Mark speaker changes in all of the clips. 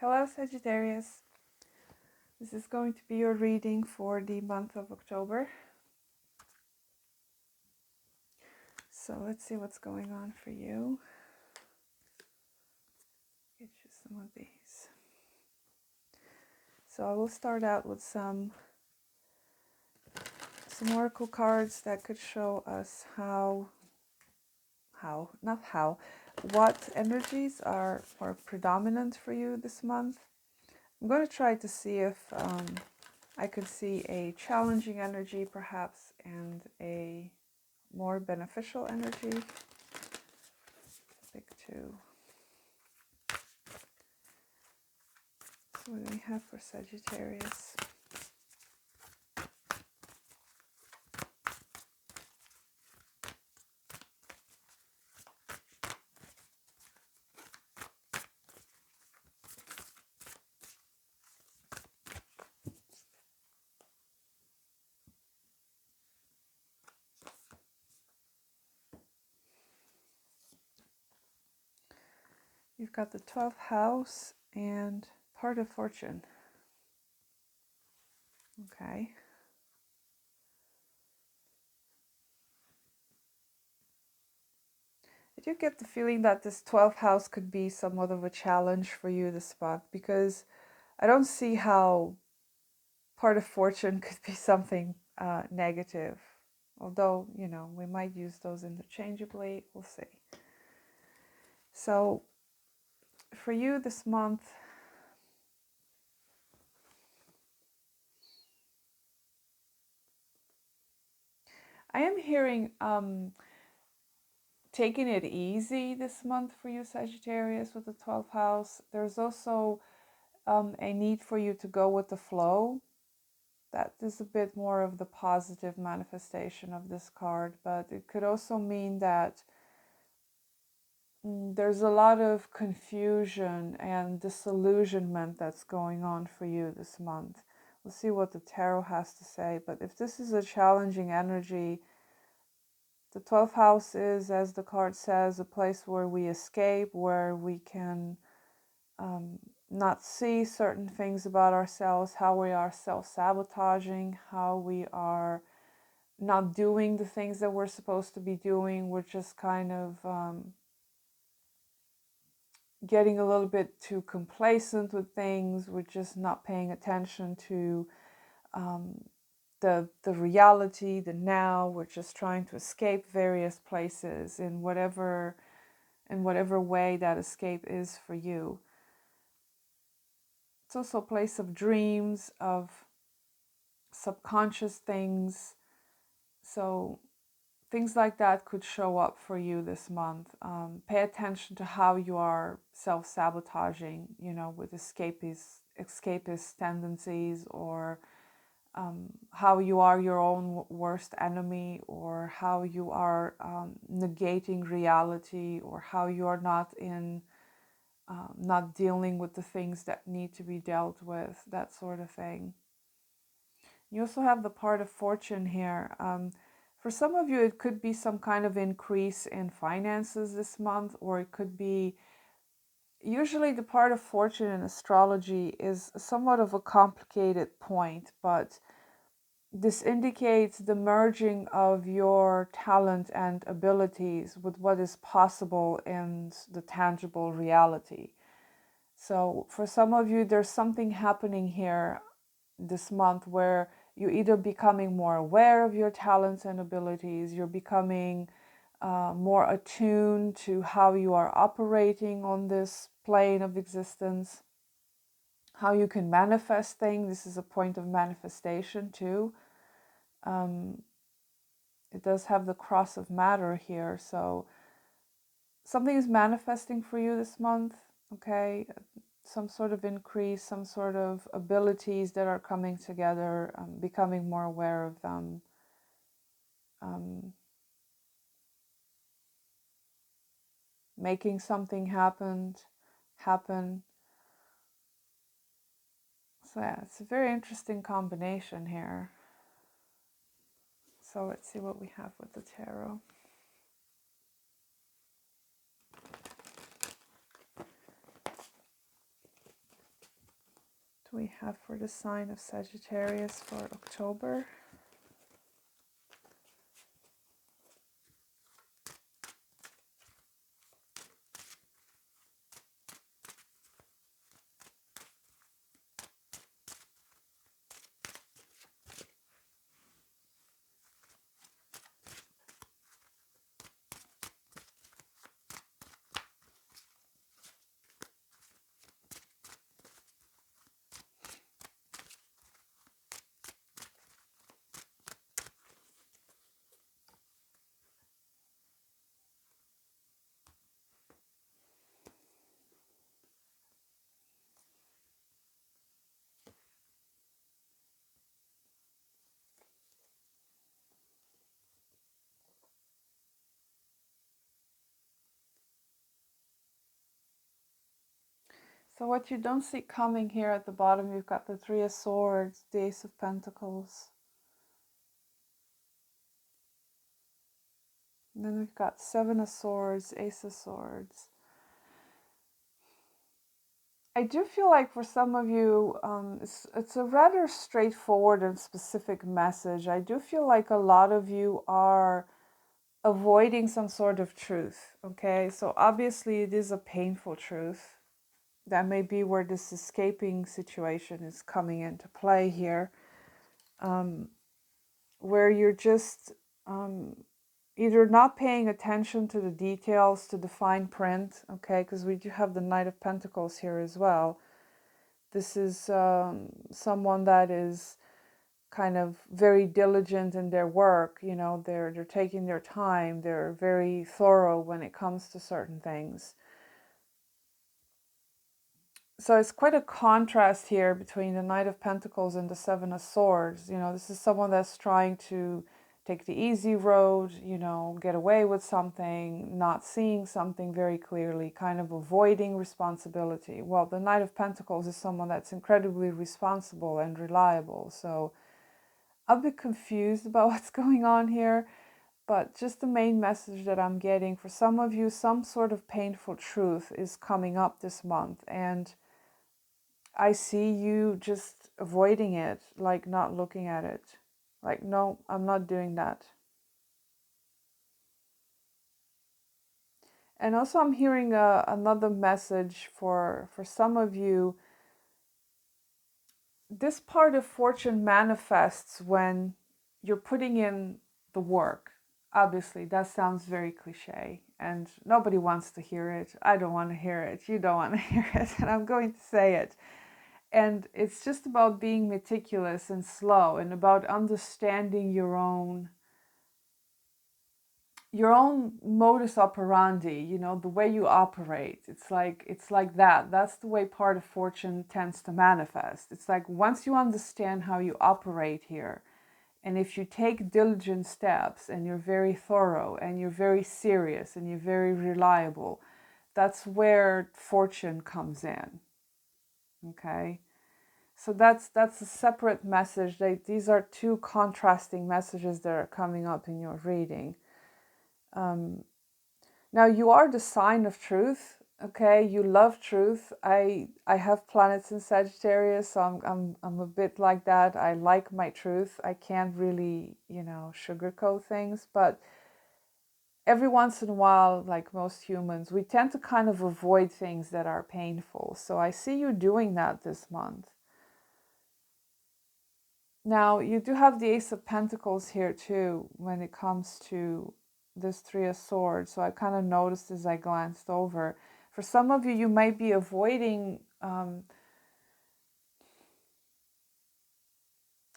Speaker 1: Hello Sagittarius, this is going to be your reading for the month of October. So let's see what's going on for you. Get you some of these. So I will start out with some oracle cards that could show us what energies are predominant for you this month. I'm going to try to see if I could see a challenging energy perhaps and a more beneficial energy. Pick two. So what do we have for Sagittarius? You've got the 12th house and part of fortune. Okay. I do get the feeling that this 12th house could be somewhat of a challenge for you this month, because I don't see how part of fortune could be something negative. Although, you know, we might use those interchangeably. We'll see. So for you this month, I am hearing taking it easy this month for you, Sagittarius, with the 12th house. There's also a need for you to go with the flow. That is a bit more of the positive manifestation of this card, but it could also mean that there's a lot of confusion and disillusionment that's going on for you this month. We'll see what the tarot has to say, but if this is a challenging energy, the 12th house is, as the card says, a place where we escape, where we can not see certain things about ourselves, how we are self-sabotaging, how we are not doing the things that we're supposed to be doing. We're just kind of getting a little bit too complacent with things. We're just not paying attention to the reality, the now. We're just trying to escape various places in whatever way that escape is for you. It's also a place of dreams, of subconscious things. So things like that could show up for you this month. Pay attention to how you are self-sabotaging, you know, with escapist tendencies, or how you are your own worst enemy, or how you are negating reality, or how you are not dealing with the things that need to be dealt with, that sort of thing. You also have the part of fortune here. For some of you, it could be some kind of increase in finances this month, or it could be, usually the part of fortune in astrology is somewhat of a complicated point, but this indicates the merging of your talent and abilities with what is possible in the tangible reality. So for some of you, there's something happening here this month where you're either becoming more aware of your talents and abilities, you're becoming more attuned to how you are operating on this plane of existence, how you can manifest things. This is a point of manifestation too. It does have the cross of matter here, so something is manifesting for you this month, okay? Some sort of increase, some sort of abilities that are coming together, becoming more aware of them. Making something happen. So yeah, it's a very interesting combination here. So let's see what we have with the tarot. do we have for the sign of Sagittarius for October? So what you don't see coming here at the bottom, you've got the Three of Swords, the Ace of Pentacles. And then we've got Seven of Swords, Ace of Swords. I do feel like for some of you, it's a rather straightforward and specific message. I do feel like a lot of you are avoiding some sort of truth, okay? So obviously it is a painful truth. That may be where this escaping situation is coming into play here, where you're just either not paying attention to the details, to the fine print, okay? Because we do have the Knight of Pentacles here as well. This is someone that is kind of very diligent in their work, you know, they're taking their time, they're very thorough when it comes to certain things. So it's quite a contrast here between the Knight of Pentacles and the Seven of Swords. You know, this is someone that's trying to take the easy road, you know, get away with something, not seeing something very clearly, kind of avoiding responsibility. Well, the Knight of Pentacles is someone that's incredibly responsible and reliable. So I'm a bit confused about what's going on here, but just the main message that I'm getting, for some of you, some sort of painful truth is coming up this month, and I see you just avoiding it, like not looking at it. Like, no, I'm not doing that. And also I'm hearing another message for some of you. This part of fortune manifests when you're putting in the work. Obviously, that sounds very cliche and nobody wants to hear it. I don't want to hear it. You don't want to hear it. And I'm going to say it. And it's just about being meticulous and slow and about understanding your own modus operandi, you know, the way you operate. It's like that. That's the way part of fortune tends to manifest. It's like once you understand how you operate here, and if you take diligent steps and you're very thorough and you're very serious and you're very reliable, that's where fortune comes in. Okay? So that's a separate message. These are two contrasting messages that are coming up in your reading. Now you are the sign of truth, okay? You love truth. I have planets in Sagittarius, so I'm a bit like that. I like my truth. I can't really, you know, sugarcoat things, but every once in a while, like most humans, we tend to kind of avoid things that are painful. So I see you doing that this month. Now, you do have the Ace of Pentacles here too when it comes to this Three of Swords. So I kind of noticed as I glanced over. For some of you, you might be avoiding,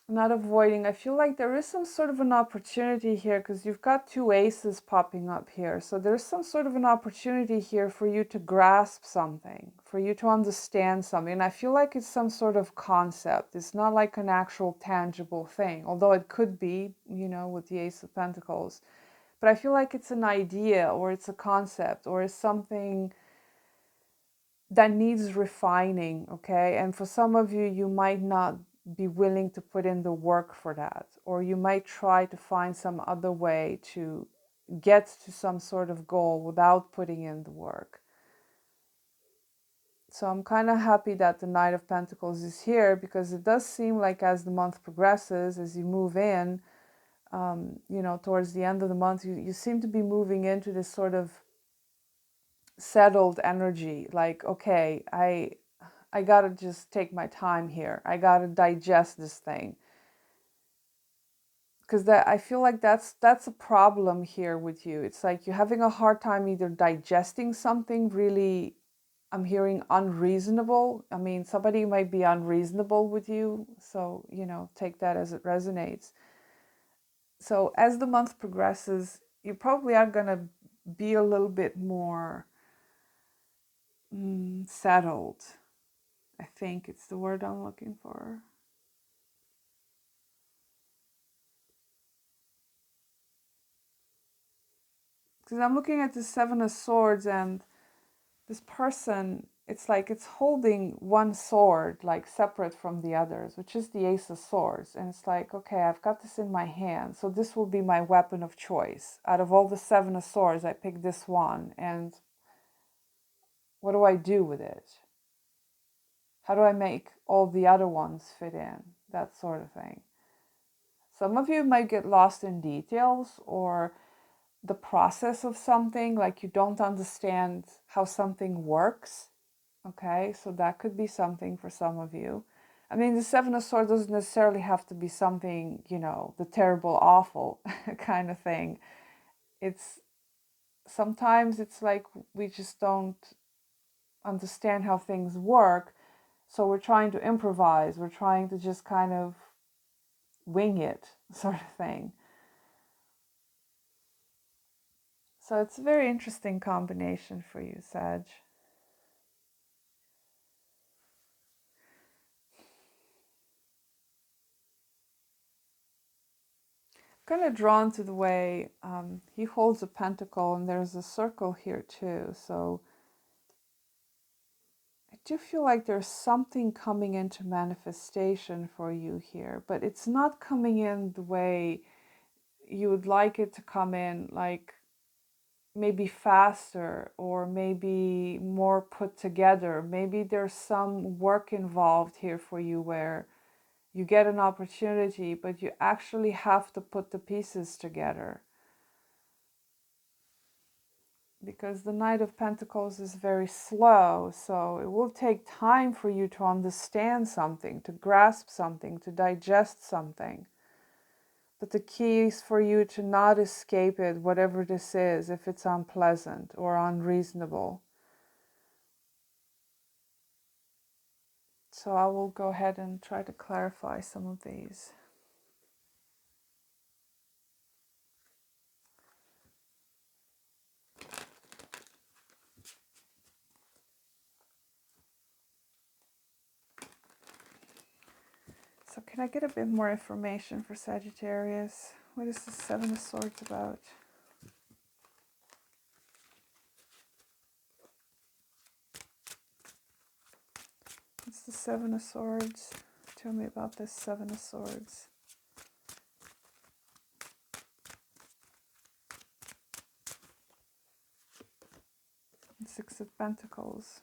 Speaker 1: not avoiding, I feel like there is some sort of an opportunity here because you've got two aces popping up here. So there's some sort of an opportunity here for you to grasp something, for you to understand something. And I feel like it's some sort of concept. It's not like an actual tangible thing, although it could be, you know, with the Ace of Pentacles. But I feel like it's an idea or it's a concept or it's something that needs refining, okay? And for some of you, you might not be willing to put in the work for that, or you might try to find some other way to get to some sort of goal without putting in the work. So I'm kind of happy that the Knight of Pentacles is here, because it does seem like as the month progresses, as you move in, you know, towards the end of the month, you seem to be moving into this sort of settled energy. Like, okay, I gotta just take my time here. I gotta digest this thing. Because I feel like that's a problem here with you. It's like you're having a hard time either digesting something really, I'm hearing unreasonable. I mean, somebody might be unreasonable with you. So, you know, take that as it resonates. So as the month progresses, you probably are going to be a little bit more settled. I think it's the word I'm looking for. Because I'm looking at the Seven of Swords, and this person, it's like it's holding one sword, like separate from the others, which is the Ace of Swords. And it's like, okay, I've got this in my hand, so this will be my weapon of choice. Out of all the Seven of Swords, I pick this one, and what do I do with it? How do I make all the other ones fit in? That sort of thing. Some of you might get lost in details or the process of something, like you don't understand how something works. Okay, so that could be something for some of you. I mean, the Seven of Swords doesn't necessarily have to be something, you know, the terrible, awful kind of thing. It's sometimes it's like we just don't understand how things work. So we're trying to improvise. We're trying to just kind of wing it, sort of thing. So it's a very interesting combination for you, Sag. Kind of drawn to the way he holds a pentacle, and there's a circle here too. So I do feel like there's something coming into manifestation for you here, but it's not coming in the way you would like it to come in, like maybe faster or maybe more put together. Maybe there's some work involved here for you where you get an opportunity, but you actually have to put the pieces together. Because the Knight of Pentacles is very slow, so it will take time for you to understand something, to grasp something, to digest something. But the key is for you to not escape it, whatever this is, if it's unpleasant or unreasonable. So I will go ahead and try to clarify some of these. So can I get a bit more information for Sagittarius? What is the Seven of Swords about? It's the Seven of Swords. Tell me about this Seven of Swords. And Six of Pentacles.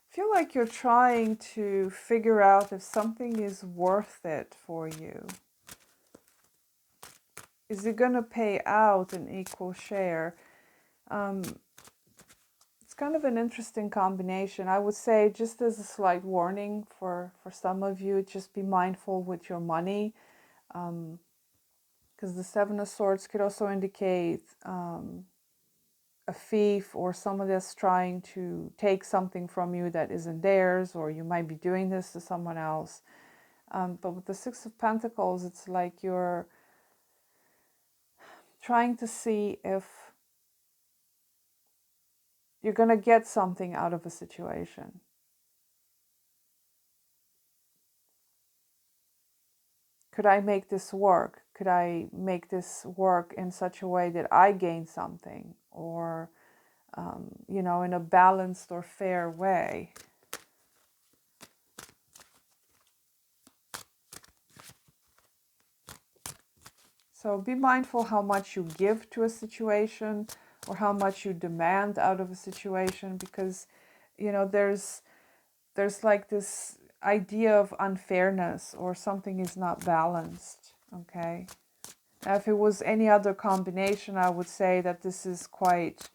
Speaker 1: I feel like you're trying to figure out if something is worth it for you. Is it going to pay out an equal share? It's kind of an interesting combination. I would say, just as a slight warning for some of you, just be mindful with your money. Because the Seven of Swords could also indicate a thief or someone that's trying to take something from you that isn't theirs, or you might be doing this to someone else. But with the Six of Pentacles, it's like you're trying to see if you're going to get something out of a situation. Could I make this work? Could I make this work in such a way that I gain something? Or, you know, in a balanced or fair way? So be mindful how much you give to a situation or how much you demand out of a situation, because, you know, there's like this idea of unfairness or something is not balanced, okay? Now, if it was any other combination, I would say that this is quite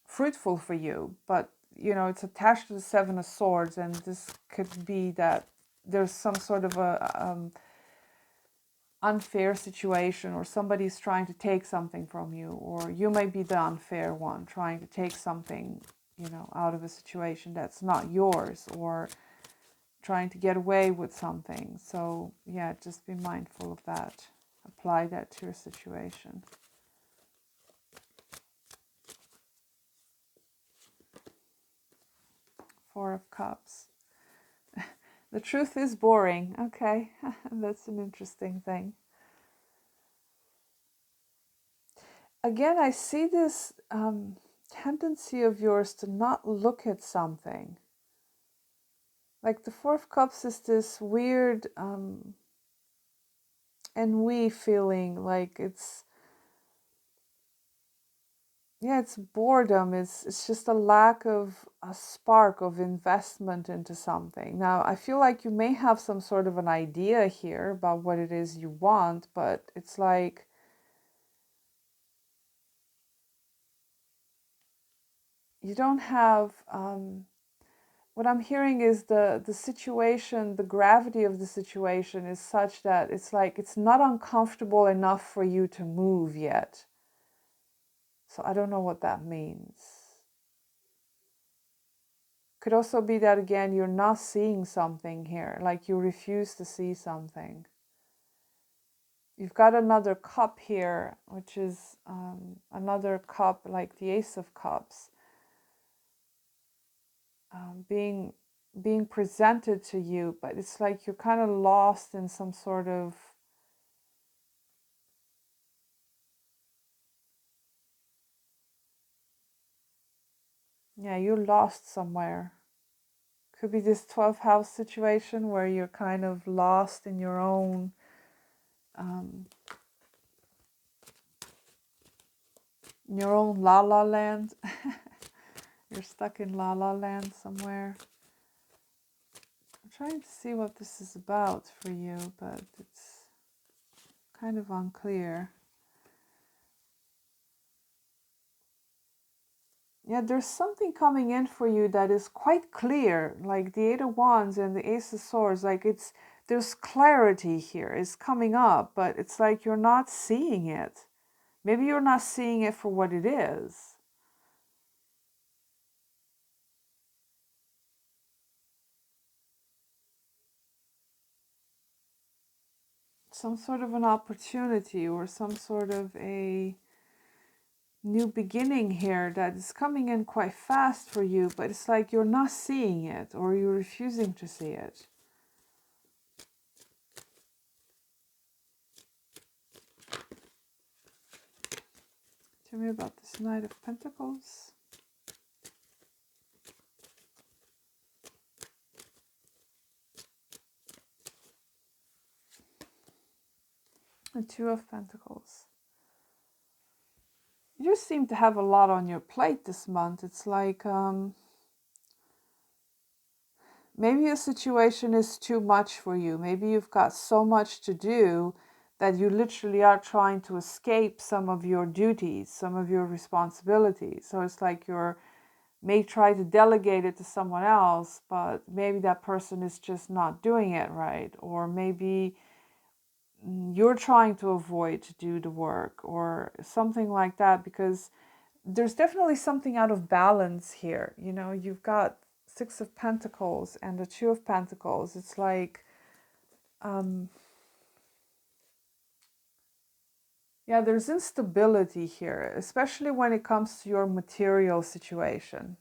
Speaker 1: fruitful for you, but you know, it's attached to the Seven of Swords, and this could be that there's some sort of a unfair situation, or somebody's trying to take something from you, or you may be the unfair one trying to take something, you know, out of a situation that's not yours, or trying to get away with something. So yeah, just be mindful of that. Apply that to your situation. Four of Cups. The truth is boring. Okay, that's an interesting thing. Again, I see this tendency of yours to not look at something. Like the Four of Cups is this weird ennui feeling, like it's, yeah, it's boredom. It's just a lack of a spark of investment into something. Now, I feel like you may have some sort of an idea here about what it is you want, but it's like you don't have, what I'm hearing is the situation, the gravity of the situation is such that it's like it's not uncomfortable enough for you to move yet. So I don't know what that means. Could also be that, again, you're not seeing something here, like you refuse to see something. You've got another cup here, which is another cup, like the Ace of Cups, being presented to you, but it's like you're kind of lost in some sort of, yeah, you're lost somewhere. Could be this 12th house situation where you're kind of lost in your own la la land. You're stuck in la la land somewhere. I'm trying to see what this is about for you, but it's kind of unclear. Yeah, there's something coming in for you that is quite clear, like the Eight of Wands and the Ace of Swords. Like there's clarity here. It's coming up, but it's like you're not seeing it. Maybe you're not seeing it for what it is. Some sort of an opportunity or some sort of a new beginning here that is coming in quite fast for you, but it's like you're not seeing it or you're refusing to see it. Tell me about this Knight of Pentacles. The Two of Pentacles. You just seem to have a lot on your plate this month. It's like maybe a situation is too much for you. Maybe you've got so much to do that you literally are trying to escape some of your duties, some of your responsibilities. So it's like you're may try to delegate it to someone else, but maybe that person is just not doing it right. Or maybe you're trying to avoid to do the work or something like that, because there's definitely something out of balance here. You know, you've got Six of Pentacles and the Two of Pentacles. It's like, yeah, there's instability here, especially when it comes to your material situation,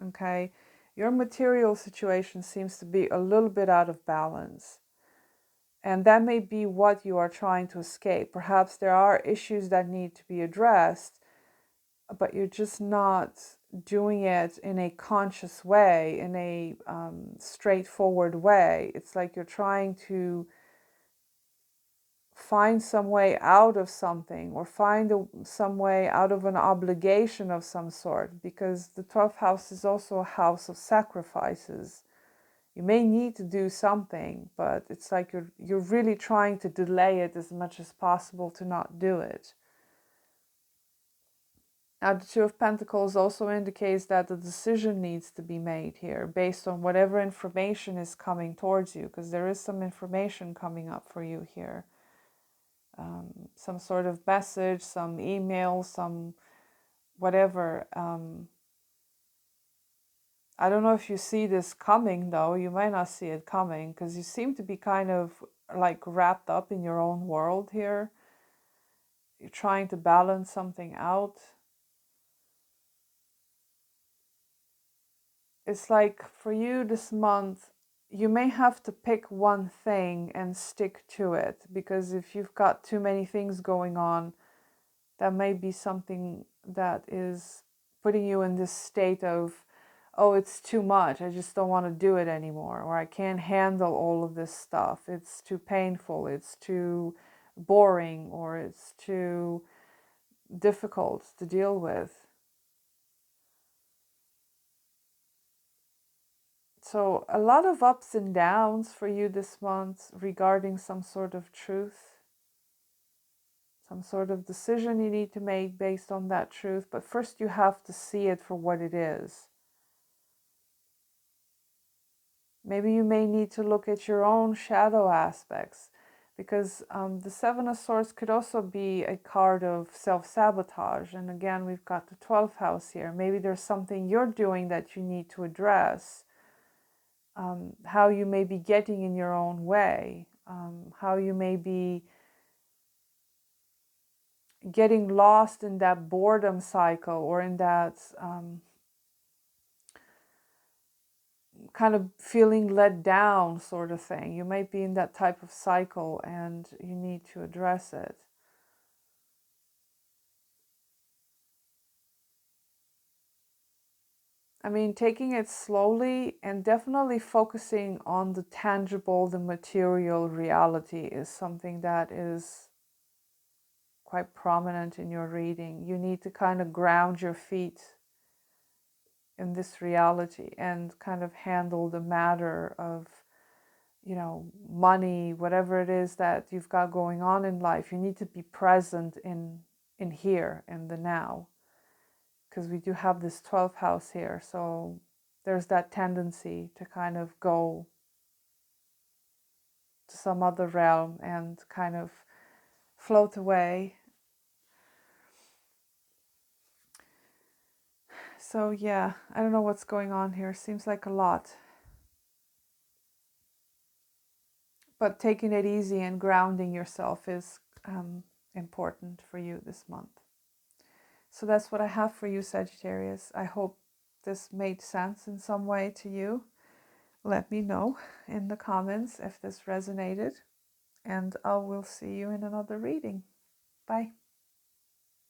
Speaker 1: okay? Your material situation seems to be a little bit out of balance. And that may be what you are trying to escape. Perhaps there are issues that need to be addressed, but you're just not doing it in a conscious way, in a straightforward way. It's like you're trying to find some way out of something, or find some way out of an obligation of some sort, because the 12th house is also a house of sacrifices. You may need to do something, but it's like you're really trying to delay it as much as possible to not do it. Now, the Two of Pentacles also indicates that the decision needs to be made here based on whatever information is coming towards you, because there is some information coming up for you here. Some sort of message, some email, some whatever. I don't know if you see this coming, though. You might not see it coming, because you seem to be kind of like wrapped up in your own world here. You're trying to balance something out. It's like for you this month, you may have to pick one thing and stick to it, because if you've got too many things going on, that may be something that is putting you in this state of, oh, it's too much, I just don't want to do it anymore, or I can't handle all of this stuff, it's too painful, it's too boring, or it's too difficult to deal with. So a lot of ups and downs for you this month regarding some sort of truth, some sort of decision you need to make based on that truth. But first you have to see it for what it is. Maybe you may need to look at your own shadow aspects, because the Seven of Swords could also be a card of self-sabotage. And again, we've got the 12th house here. Maybe there's something you're doing that you need to address. How you may be getting in your own way, how you may be getting lost in that boredom cycle, or in that kind of feeling let down sort of thing. You might be in that type of cycle and you need to address it. I mean, taking it slowly and definitely focusing on the tangible, the material reality is something that is quite prominent in your reading. You need to kind of ground your feet in this reality and kind of handle the matter of, you know, money, whatever it is that you've got going on in life. You need to be present in here, in the now, because we do have this 12th house here. So there's that tendency to kind of go to some other realm and kind of float away. So yeah, I don't know what's going on here. Seems like a lot. But taking it easy and grounding yourself is important for you this month. So that's what I have for you, Sagittarius. I hope this made sense in some way to you. Let me know in the comments if this resonated, and I will see you in another reading. Bye.